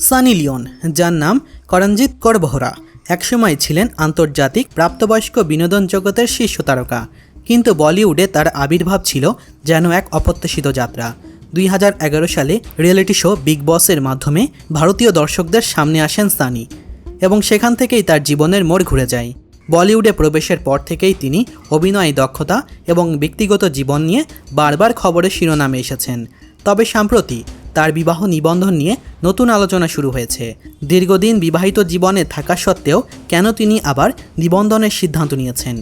Sunny Leone, যার নাম করণজিৎ কৌর বোহরা, একসময় ছিলেন আন্তর্জাতিক প্রাপ্তবয়স্ক বিনোদন জগতের শীর্ষ তারকা। কিন্তু বলিউডে তার আবির্ভাব ছিল যেন এক অপ্রত্যাশিত যাত্রা। 2011 সালে রিয়েলিটি শো বিগ বসের মাধ্যমে ভারতীয় দর্শকদের সামনে আসেন সানি, এবং সেখান থেকেই তার জীবনের মোড় ঘুরে যায়। বলিউডে প্রবেশের পর থেকেই তিনি অভিনয় দক্ষতা এবং ব্যক্তিগত জীবন নিয়ে বারবার খবরের শিরোনামে এসেছেন। তবে সম্প্রতি তার বিবাহ নিবন্ধন নিয়ে নতুন আলোচনা শুরু হয়েছে। দীর্ঘদিন বিবাহিত জীবনে থাকা সত্ত্বেও কেন তিনি আবার নিবন্ধনের সিদ্ধান্ত নিয়েছেন?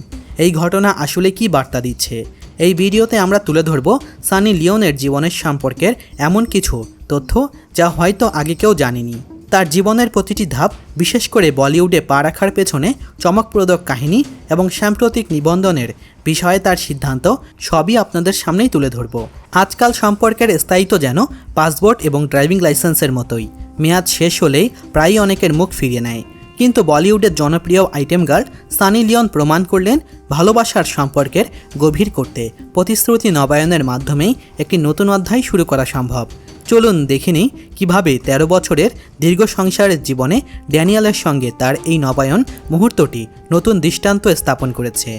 এই ঘটনা আসলে কী বার্তা দিচ্ছে? এই ভিডিওতে আমরা তুলে ধরব সানি লিওনের জীবনের সম্পর্কের এমন কিছু তথ্য যা হয়তো আগে কেউ জানেনি। তার জীবনের প্রতিটি ধাপ, বিশেষ করে বলিউডে পা রাখার পেছনে চমকপ্রদ কাহিনী এবং সাম্প্রতিক নিবন্ধনের বিষয়ে তার সিদ্ধান্ত, সবই আপনাদের সামনেই তুলে ধরব। আজকাল সম্পর্কের স্থায়িত্ব যেন পাসপোর্ট এবং ড্রাইভিং লাইসেন্সের মতোই, মেয়াদ শেষ হলেই প্রায়ই অনেকের মুখ ফিরিয়ে নেয়। কিন্তু বলিউডের জনপ্রিয় আইটেম গার্ল সানি লিওন প্রমাণ করলেন ভালোবাসার সম্পর্কের গভীর করতে প্রতিশ্রুতি নবায়নের মাধ্যমেই একটি নতুন অধ্যায় শুরু করা সম্ভব। চলুন দেখে নিই কীভাবে 13 বছরের দীর্ঘ সংসারের জীবনে ড্যানিয়েলের সঙ্গে তার এই নবায়ন মুহূর্তটি নতুন দৃষ্টান্ত স্থাপন করেছে।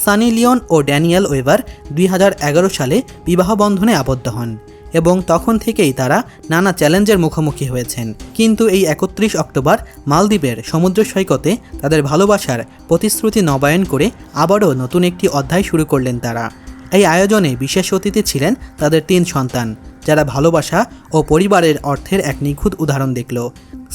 সানি লিওন ও ড্যানিয়েল ওয়েভার 2011 সালে বিবাহ বন্ধনে আবদ্ধ হন এবং তখন থেকেই তারা নানা চ্যালেঞ্জের মুখোমুখি হয়েছেন। কিন্তু এই 31 অক্টোবর মালদ্বীপের সমুদ্র সৈকতে তাদের ভালোবাসার প্রতিশ্রুতি নবায়ন করে আবারও নতুন একটি অধ্যায় শুরু করলেন তারা। এই আয়োজনে বিশেষ অতিথি ছিলেন তাদের 3 সন্তান, যারা ভালোবাসা ও পরিবারের অর্থের এক নিখুঁত উদাহরণ দেখল।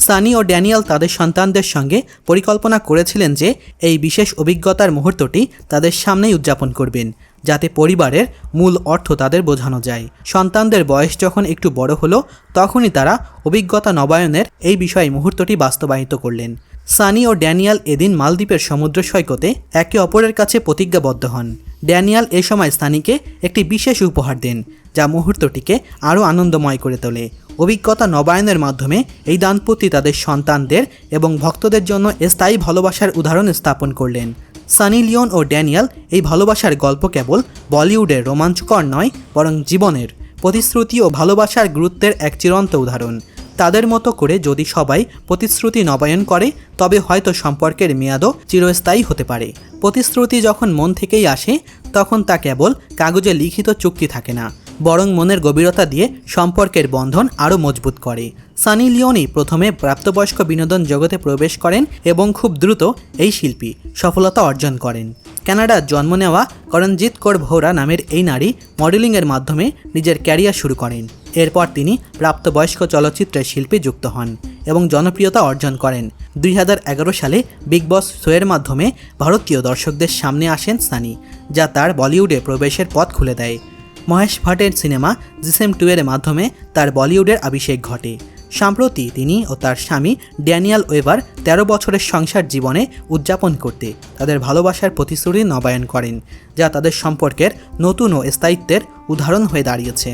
সানি ও ড্যানিয়েল তাদের সন্তানদের সঙ্গে পরিকল্পনা করেছিলেন যে এই বিশেষ অভিজ্ঞতার মুহূর্তটি তাদের সামনেই উদযাপন করবেন, যাতে পরিবারের মূল অর্থ তাদের বোঝানো যায়। সন্তানদের বয়স যখন একটু বড় হলো, তখনই তারা অভিজ্ঞতা নবায়নের এই বিষয়ে মুহূর্তটি বাস্তবায়িত করলেন। সানি ও ড্যানিয়েল এদিন মালদ্বীপের সমুদ্র সৈকতে একে অপরের কাছে প্রতিজ্ঞাবদ্ধ হন। ড্যানিয়েল এ সময় সানিকে একটি বিশেষ উপহার দেন, যা মুহূর্তটিকে আরও আনন্দময় করে তোলে। অভিজ্ঞতা নবায়নের মাধ্যমে এই দাম্পতি তাদের সন্তানদের এবং ভক্তদের জন্য স্থায়ী ভালোবাসার উদাহরণ স্থাপন করলেন। সানি লিওন ও ড্যানিয়েল এই ভালোবাসার গল্প কেবল বলিউডের রোমাঞ্চকর নয়, বরং জীবনের প্রতিশ্রুতি ও ভালোবাসার গুরুত্বের এক চিরন্ত উদাহরণ। তাদের মতো করে যদি সবাই প্রতিশ্রুতি নবায়ন করে, তবে হয়তো সম্পর্কের মেয়াদও চিরস্থায়ী হতে পারে। প্রতিশ্রুতি যখন মন থেকেই আসে, তখন তা কেবল কাগজে লিখিত চুক্তি থাকে না, বরং মনের গভীরতা দিয়ে সম্পর্কের বন্ধন আরও মজবুত করে। সানি লিওনই প্রথমে প্রাপ্তবয়স্ক বিনোদন জগতে প্রবেশ করেন এবং খুব দ্রুত এই শিল্পী সফলতা অর্জন করেন। কানাডার জন্ম নেওয়া করণজিৎ কৌর বোহরা নামের এই নারী মডেলিংয়ের মাধ্যমে নিজের ক্যারিয়ার শুরু করেন। এরপর তিনি প্রাপ্তবয়স্ক চলচ্চিত্রের শিল্পী যুক্ত হন এবং জনপ্রিয়তা অর্জন করেন। 2011 সালে বিগ বস শোয়ের মাধ্যমে ভারতীয় দর্শকদের সামনে আসেন সানি, যা তার বলিউডে প্রবেশের পথ খুলে দেয়। মহেশ ভাটের সিনেমা জিসেম 2 এর মাধ্যমে তার বলিউডের অভিষেক ঘটে। সম্প্রতি তিনি ও তার স্বামী ড্যানিয়েল ওয়েভার 13 বছরের সংসার জীবনে উদযাপন করতে তাদের ভালোবাসার প্রতিশ্রুতি নবায়ন করেন, যা তাদের সম্পর্কের নতুন ও স্থায়িত্বের উদাহরণ হয়ে দাঁড়িয়েছে।